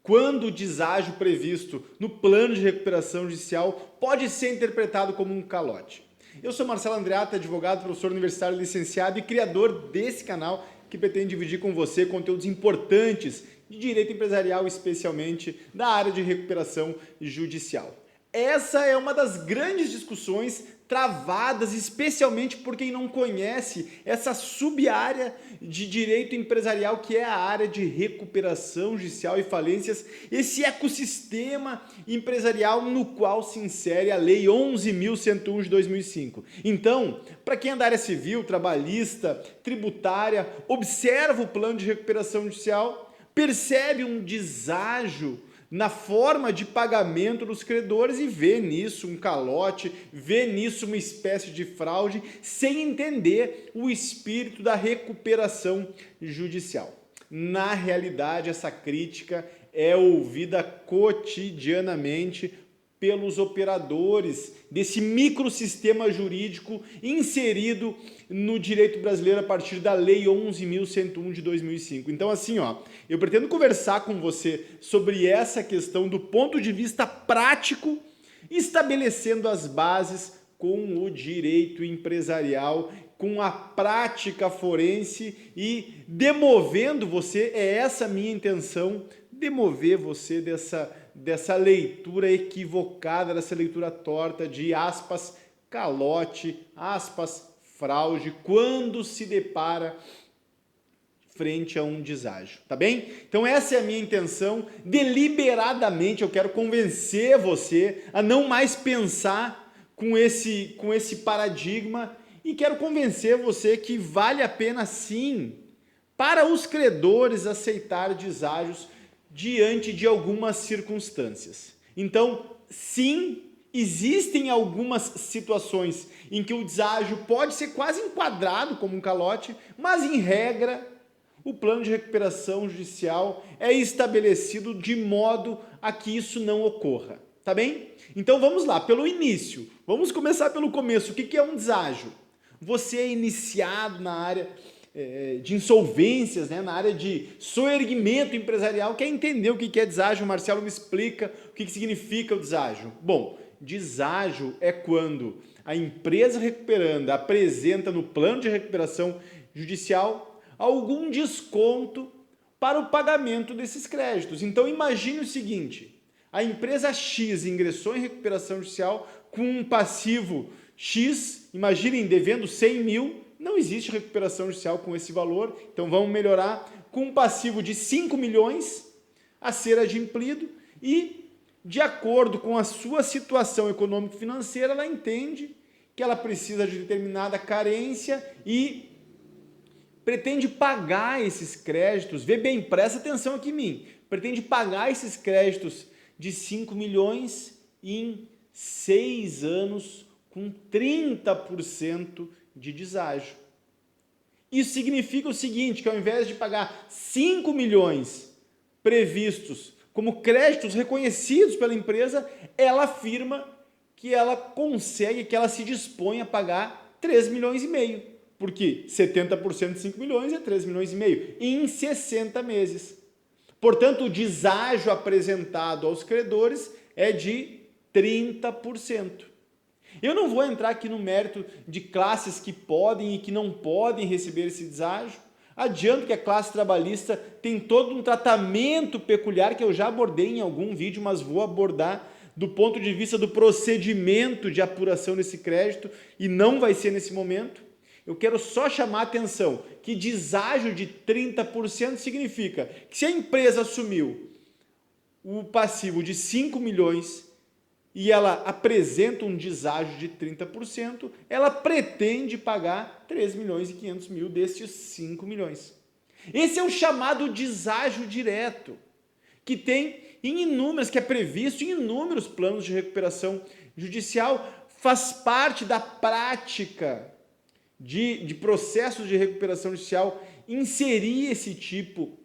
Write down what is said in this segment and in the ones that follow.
Quando o deságio previsto no plano de recuperação judicial pode ser interpretado como um calote. Eu sou Marcelo Andreatta, advogado, professor universitário licenciado e criador desse canal que pretende dividir com você conteúdos importantes de direito empresarial, especialmente da área de recuperação judicial. Essa é uma das grandes discussões travadas, especialmente por quem não conhece essa sub-área de direito empresarial que é a área de recuperação judicial e falências, esse ecossistema empresarial no qual se insere a Lei 11.101 de 2005. Então, para quem é da área civil, trabalhista, tributária, observa o plano de recuperação judicial, percebe um deságio na forma de pagamento dos credores e vê nisso um calote, vê nisso uma espécie de fraude, sem entender o espírito da recuperação judicial. Na realidade, essa crítica é ouvida cotidianamente pelos operadores desse microsistema jurídico inserido no direito brasileiro a partir da Lei 11.101 de 2005. Então, assim, eu pretendo conversar com você sobre essa questão do ponto de vista prático, estabelecendo as bases com o direito empresarial, com a prática forense e demovendo você, é essa a minha intenção, demover você dessa leitura equivocada, dessa leitura torta de aspas, calote, aspas, fraude, quando se depara frente a um deságio, tá bem? Então essa é a minha intenção, deliberadamente eu quero convencer você a não mais pensar com esse paradigma e quero convencer você que vale a pena sim, para os credores aceitar deságios diante de algumas circunstâncias. Então, sim, existem algumas situações em que o deságio pode ser quase enquadrado como um calote, mas em regra, o plano de recuperação judicial é estabelecido de modo a que isso não ocorra, tá bem? Então vamos lá, pelo início. Vamos começar pelo começo. O que é um deságio? Você é iniciado na área de insolvências, né, na área de soerguimento empresarial, quer entender o que é deságio? Marcelo, me explica o que significa o deságio. Bom, deságio é quando a empresa recuperanda apresenta no plano de recuperação judicial algum desconto para o pagamento desses créditos. Então imagine o seguinte, a empresa X ingressou em recuperação judicial com um passivo X, imaginem devendo 100 mil, não existe recuperação judicial com esse valor, então vamos melhorar com um passivo de 5 milhões a ser adimplido e, de acordo com a sua situação econômico-financeira, ela entende que ela precisa de determinada carência e pretende pagar esses créditos, vê bem, presta atenção aqui em mim, pretende pagar esses créditos de 5 milhões em 6 anos com 30% de deságio. Isso significa o seguinte, que ao invés de pagar 5 milhões previstos como créditos reconhecidos pela empresa, ela afirma que ela consegue, que ela se dispõe a pagar 3 milhões e meio, porque 70% de 5 milhões é 3 milhões e meio, em 60 meses. Portanto, o deságio apresentado aos credores é de 30%. Eu não vou entrar aqui no mérito de classes que podem e que não podem receber esse deságio. Adianto que a classe trabalhista tem todo um tratamento peculiar que eu já abordei em algum vídeo, mas vou abordar do ponto de vista do procedimento de apuração desse crédito e não vai ser nesse momento. Eu quero só chamar a atenção que deságio de 30% significa que se a empresa assumiu o passivo de 5 milhões e ela apresenta um deságio de 30%, ela pretende pagar 3 milhões e 500 mil destes 5 milhões. Esse é o chamado deságio direto, que que é previsto em inúmeros planos de recuperação judicial, faz parte da prática de processos de recuperação judicial inserir esse tipo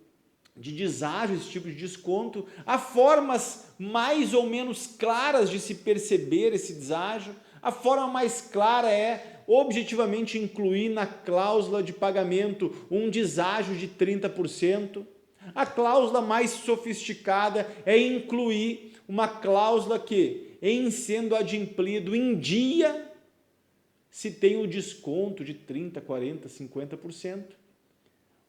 de deságio, esse tipo de desconto. Há formas mais ou menos claras de se perceber esse deságio. A forma mais clara é objetivamente incluir na cláusula de pagamento um deságio de 30%. A cláusula mais sofisticada é incluir uma cláusula que, em sendo adimplido em dia, se tem o desconto de 30%, 40%, 50%.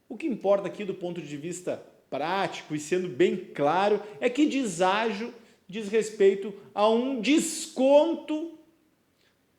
O que importa aqui do ponto de vista prático e sendo bem claro é que deságio diz respeito a um desconto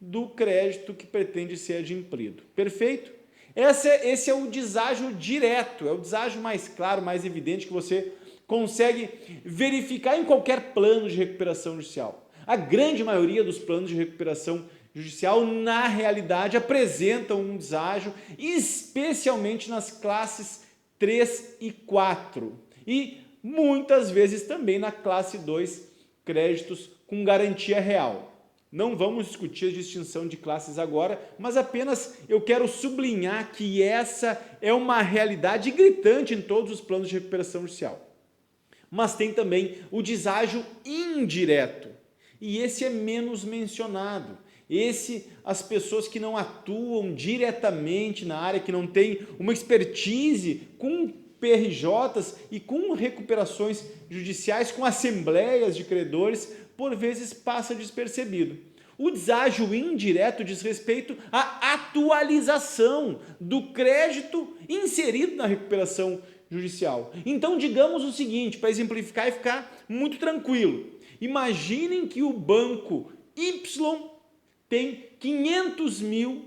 do crédito que pretende ser adimplido. Perfeito? Esse é o deságio direto, é o deságio mais claro, mais evidente que você consegue verificar em qualquer plano de recuperação judicial. A grande maioria dos planos de recuperação judicial, na realidade, apresentam um deságio, especialmente nas classes 3 e 4. E muitas vezes também na classe 2, créditos com garantia real. Não vamos discutir a distinção de classes agora, mas apenas eu quero sublinhar que essa é uma realidade gritante em todos os planos de recuperação judicial. Mas tem também o deságio indireto, e esse é menos mencionado. Esse, as pessoas que não atuam diretamente na área, que não têm uma expertise com PRJs e com recuperações judiciais, com assembleias de credores, por vezes passa despercebido. O deságio indireto diz respeito à atualização do crédito inserido na recuperação judicial. Então, digamos o seguinte, para exemplificar e ficar muito tranquilo. Imaginem que o banco Y tem 500 mil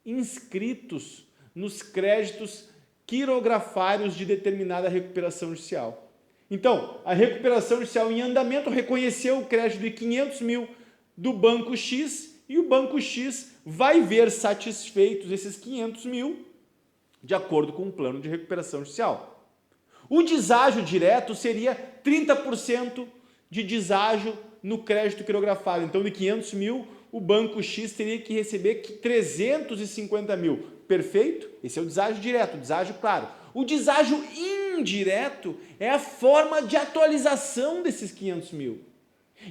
inscritos nos créditos quirografários de determinada recuperação judicial. Então, a recuperação judicial em andamento reconheceu o crédito de 500 mil do Banco X e o Banco X vai ver satisfeitos esses 500 mil de acordo com o plano de recuperação judicial. O deságio direto seria 30% de deságio no crédito quirografado. Então, de 500 mil, o Banco X teria que receber 350 mil. Perfeito? Esse é o deságio direto, o deságio claro. O deságio indireto é a forma de atualização desses 500 mil.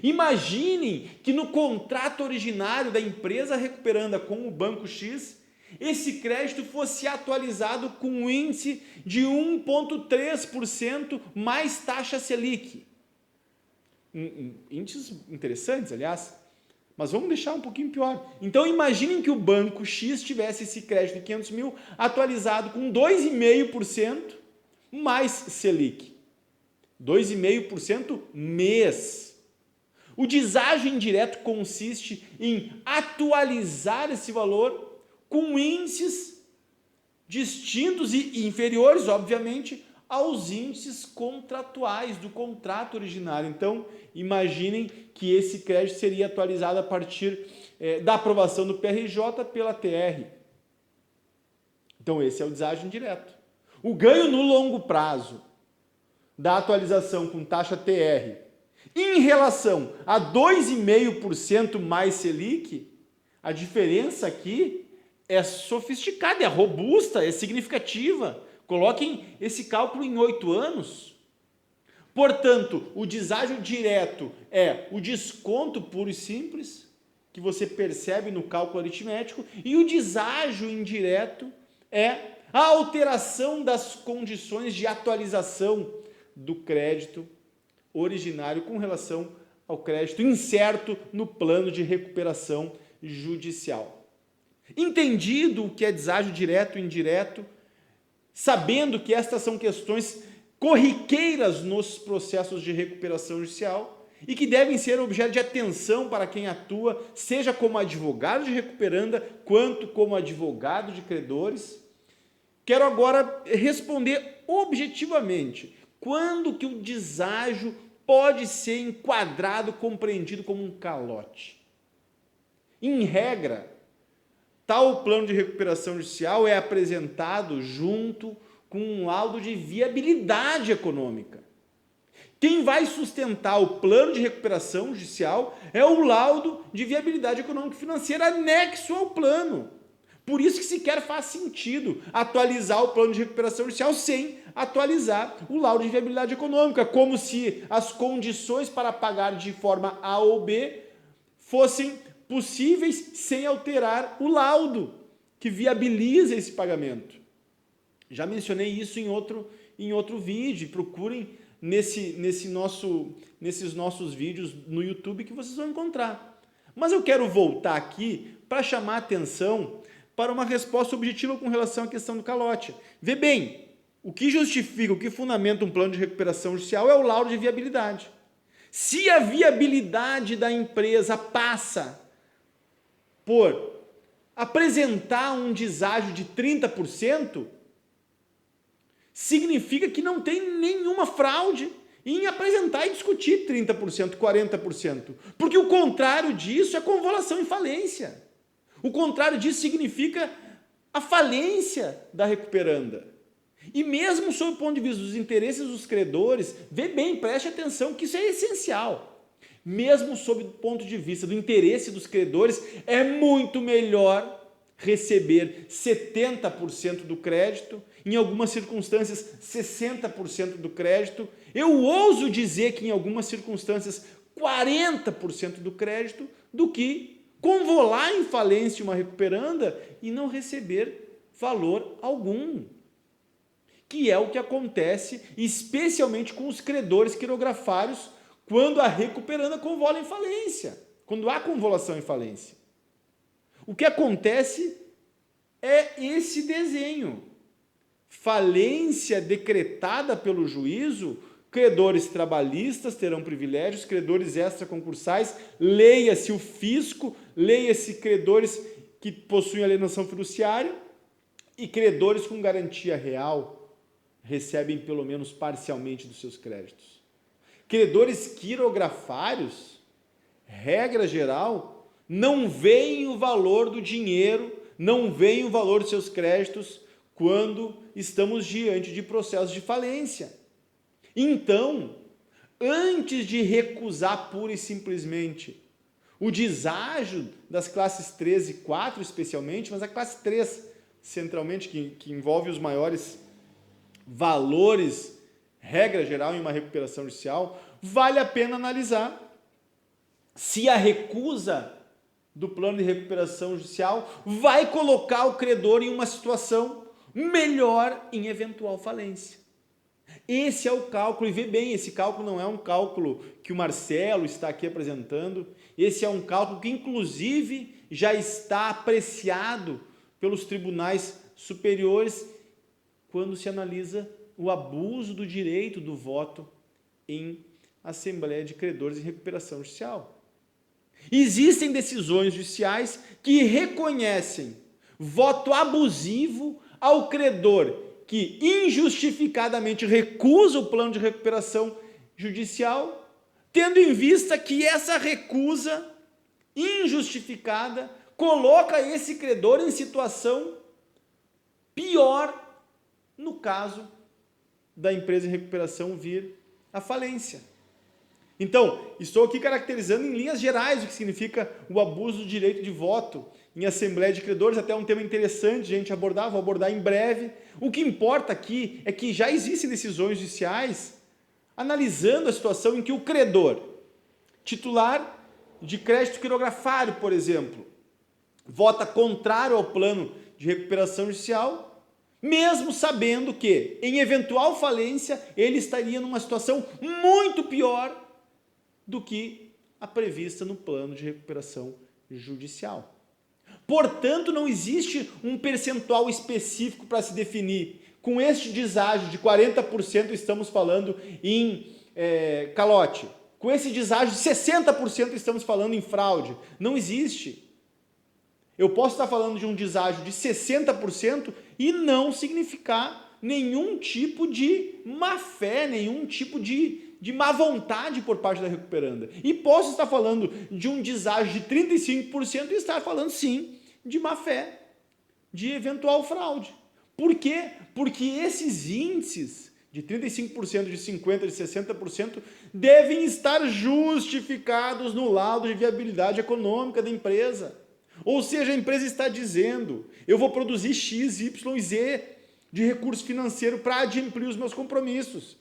Imaginem que no contrato originário da empresa recuperanda com o Banco X, esse crédito fosse atualizado com um índice de 1,3% mais taxa Selic. Índices interessantes, aliás. Mas vamos deixar um pouquinho pior. Então, imaginem que o Banco X tivesse esse crédito de 500 mil atualizado com 2,5% mais Selic. 2,5% mês. O deságio indireto consiste em atualizar esse valor com índices distintos e inferiores, obviamente, aos índices contratuais do contrato originário. Então, imaginem que esse crédito seria atualizado a partir da aprovação do PRJ pela TR. Então, esse é o deságio indireto. O ganho no longo prazo da atualização com taxa TR em relação a 2,5% mais Selic, a diferença aqui é sofisticada, é robusta, é significativa. Coloquem esse cálculo em 8 anos. Portanto, o deságio direto é o desconto puro e simples, que você percebe no cálculo aritmético, e o deságio indireto é a alteração das condições de atualização do crédito originário com relação ao crédito incerto no plano de recuperação judicial. Entendido o que é deságio direto e indireto, sabendo que estas são questões corriqueiras nos processos de recuperação judicial e que devem ser objeto de atenção para quem atua, seja como advogado de recuperanda, quanto como advogado de credores, quero agora responder objetivamente quando que o deságio pode ser enquadrado, compreendido como um calote. Em regra, tal plano de recuperação judicial é apresentado junto com um laudo de viabilidade econômica. Quem vai sustentar o plano de recuperação judicial é o laudo de viabilidade econômica e financeira anexo ao plano. Por isso que sequer faz sentido atualizar o plano de recuperação judicial sem atualizar o laudo de viabilidade econômica, como se as condições para pagar de forma A ou B fossem possíveis sem alterar o laudo que viabiliza esse pagamento. Já mencionei isso em outro em outro vídeo, procurem nesses nossos vídeos no YouTube que vocês vão encontrar. Mas eu quero voltar aqui para chamar a atenção para uma resposta objetiva com relação à questão do calote. Vê bem, o que justifica, o que fundamenta um plano de recuperação judicial é o laudo de viabilidade. Se a viabilidade da empresa passa por apresentar um deságio de 30%, significa que não tem nenhuma fraude em apresentar e discutir 30%, 40%. Porque o contrário disso é convolução e falência. O contrário disso significa a falência da recuperanda. E mesmo sob o ponto de vista dos interesses dos credores, vê bem, preste atenção que isso é essencial. Mesmo sob o ponto de vista do interesse dos credores, é muito melhor receber 70% do crédito, em algumas circunstâncias 60% do crédito. Eu ouso dizer que em algumas circunstâncias 40% do crédito, do que convolar em falência uma recuperanda e não receber valor algum. Que é o que acontece especialmente com os credores quirografários quando a recuperanda convola em falência, quando há convolução em falência. O que acontece é esse desenho. Falência decretada pelo juízo, credores trabalhistas terão privilégios, credores extraconcursais, leia-se o fisco, leia-se credores que possuem alienação fiduciária e credores com garantia real recebem pelo menos parcialmente dos seus créditos. Credores quirografários, regra geral, não veem o valor do dinheiro, não veem o valor dos seus créditos quando estamos diante de processos de falência. Então, antes de recusar pura e simplesmente o deságio das classes 3 e 4 especialmente, mas a classe 3 centralmente, que envolve os maiores valores, regra geral, em uma recuperação judicial, vale a pena analisar se a recusa do plano de recuperação judicial vai colocar o credor em uma situação melhor em eventual falência. Esse é o cálculo, e vê bem, esse cálculo não é um cálculo que o Marcelo está aqui apresentando, esse é um cálculo que inclusive já está apreciado pelos tribunais superiores quando se analisa o abuso do direito do voto em Assembleia de Credores em Recuperação Judicial. Existem decisões judiciais que reconhecem voto abusivo ao credor que injustificadamente recusa o plano de recuperação judicial, tendo em vista que essa recusa injustificada coloca esse credor em situação pior no caso da empresa em recuperação vir à falência. Então, estou aqui caracterizando em linhas gerais o que significa o abuso do direito de voto em Assembleia de Credores, até um tema interessante de a gente abordar, vou abordar em breve. O que importa aqui é que já existem decisões judiciais analisando a situação em que o credor, titular de crédito quirografário, por exemplo, vota contrário ao plano de recuperação judicial, mesmo sabendo que, em eventual falência, ele estaria numa situação muito pior do que a prevista no plano de recuperação judicial. Portanto, não existe um percentual específico para se definir. Com este deságio de 40%, estamos falando em calote. Com esse deságio de 60%, estamos falando em fraude. Não existe. Eu posso estar falando de um deságio de 60% e não significar nenhum tipo de má-fé, nenhum tipo de má vontade por parte da recuperanda. E posso estar falando de um deságio de 35% e estar falando, sim, de má-fé, de eventual fraude. Por quê? Porque esses índices de 35%, de 50%, de 60% devem estar justificados no laudo de viabilidade econômica da empresa. Ou seja, a empresa está dizendo, eu vou produzir X, Y e Z de recurso financeiro para adimplir os meus compromissos.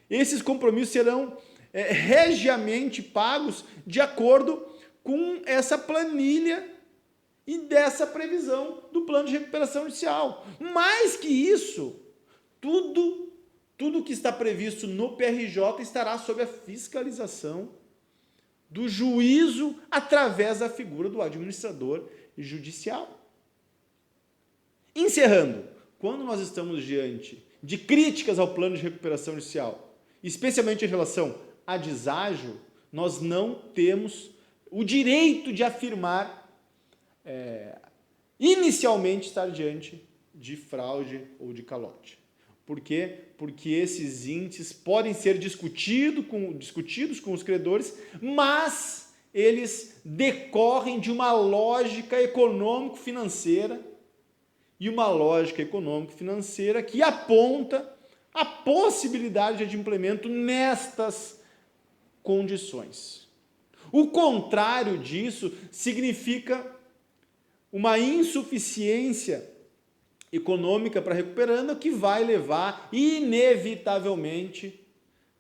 Esses compromissos serão regiamente pagos de acordo com essa planilha e dessa previsão do plano de recuperação judicial. Mais que isso, tudo tudo que está previsto no PRJ estará sob a fiscalização do juízo através da figura do administrador judicial. Encerrando, quando nós estamos diante de críticas ao plano de recuperação judicial, especialmente em relação a deságio, nós não temos o direito de afirmar inicialmente estar diante de fraude ou de calote. Por quê? Porque esses índices podem ser discutidos com os credores, mas eles decorrem de uma lógica econômico-financeira e uma lógica econômico-financeira que aponta a possibilidade de adimplêmento nestas condições. O contrário disso significa uma insuficiência econômica para recuperando, que vai levar inevitavelmente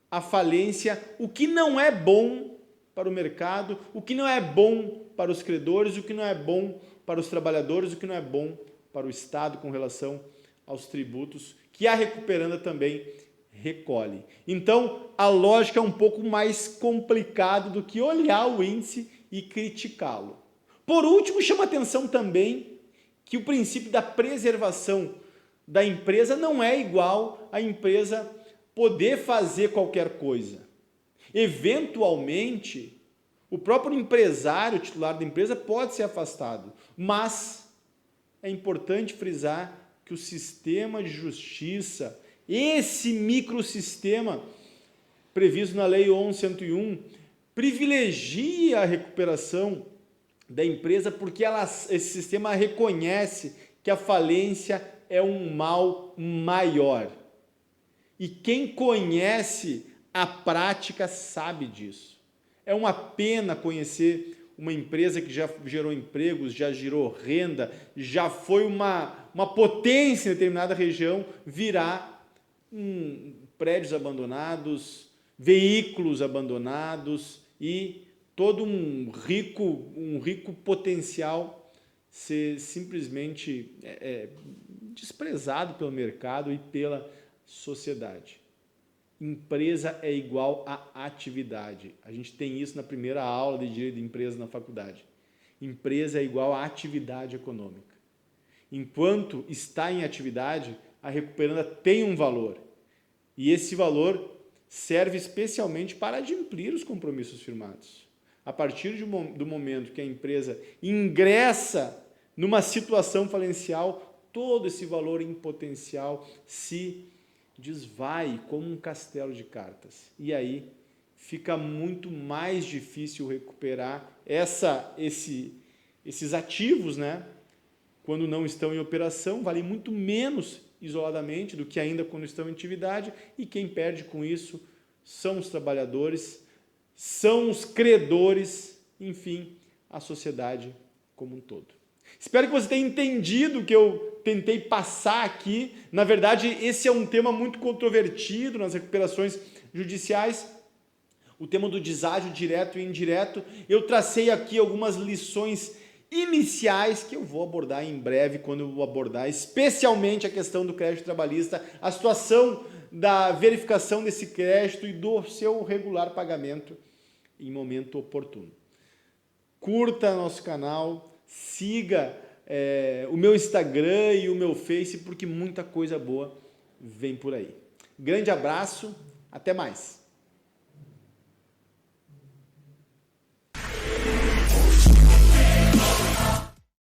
à falência, o que não é bom para o mercado, o que não é bom para os credores, o que não é bom para os trabalhadores, o que não é bom para o Estado com relação aos tributos que a recuperanda também recolhe. Então, a lógica é um pouco mais complicada do que olhar o índice e criticá-lo. Por último, chama atenção também que o princípio da preservação da empresa não é igual à empresa poder fazer qualquer coisa. Eventualmente, o próprio empresário titular da empresa pode ser afastado, mas é importante frisar que o sistema de justiça, esse microsistema previsto na Lei 11.101, privilegia a recuperação da empresa porque esse sistema reconhece que a falência é um mal maior. E quem conhece a prática sabe disso. É uma pena conhecer uma empresa que já gerou empregos, já gerou renda, já foi uma potência em determinada região, virar prédios abandonados, veículos abandonados e todo um rico potencial ser simplesmente desprezado pelo mercado e pela sociedade. Empresa é igual a atividade. A gente tem isso na primeira aula de Direito de Empresa na faculdade. Empresa é igual a atividade econômica. Enquanto está em atividade, a recuperanda tem um valor. E esse valor serve especialmente para adimplir os compromissos firmados. A partir do momento que a empresa ingressa numa situação falencial, todo esse valor em potencial se desvai como um castelo de cartas. E aí fica muito mais difícil recuperar esses ativos, né? Quando não estão em operação, valem muito menos isoladamente do que ainda quando estão em atividade, e quem perde com isso são os trabalhadores, são os credores, enfim, a sociedade como um todo. Espero que você tenha entendido o que eu tentei passar aqui. Na verdade, esse é um tema muito controvertido nas recuperações judiciais, o tema do deságio direto e indireto. Eu tracei aqui algumas lições iniciais que eu vou abordar em breve, quando eu vou abordar especialmente a questão do crédito trabalhista, a situação da verificação desse crédito e do seu regular pagamento em momento oportuno. Curta nosso canal, siga o meu Instagram e o meu Face, porque muita coisa boa vem por aí. Grande abraço, até mais!